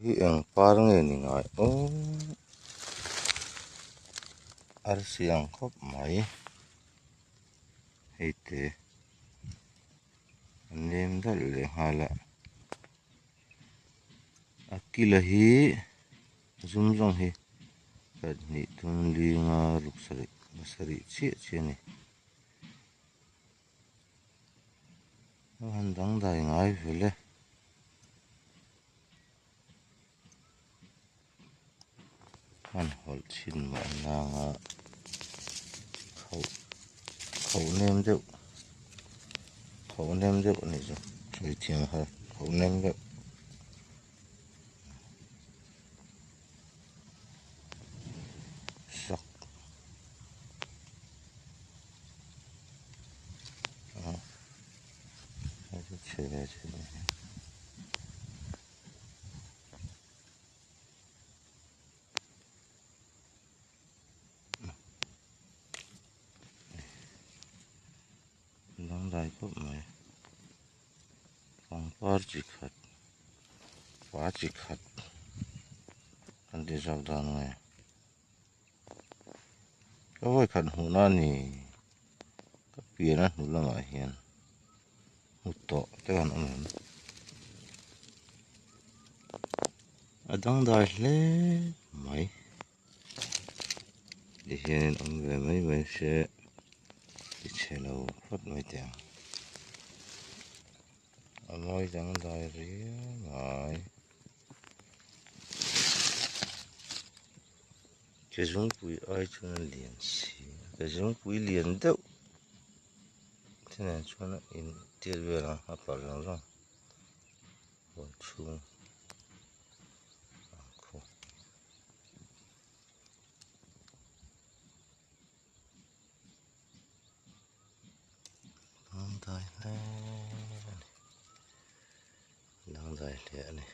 hi ang par nge ni ngai o ar siang khop mai heite nem dal le hala akila hi zum zong hi kad ni tun li nga ruksari chi ni han dang dai ngai vele han hol chin ma na nga khẩu nem deuh này rồi chơi thiêng hơn khẩu nem deuh sắc chơi này đang đại cúp mày phong par chỉ khát quá chỉ khát anh đi dạo đàn này có phải khát hồ na nì các bia nó hú là ngại hiền hú to cái con ông ở đang đại lẽ mày đi hiền ông về mấy sẽ đi chơi lâu phát mấy tiền nói chẳng đại ría ngại cái giống quỷ ai cho nó liền xì cái giống quỷ liền đâu thế này cho nó in tiệt về là hấp vào rồi còn chung khô đang dài lẹ này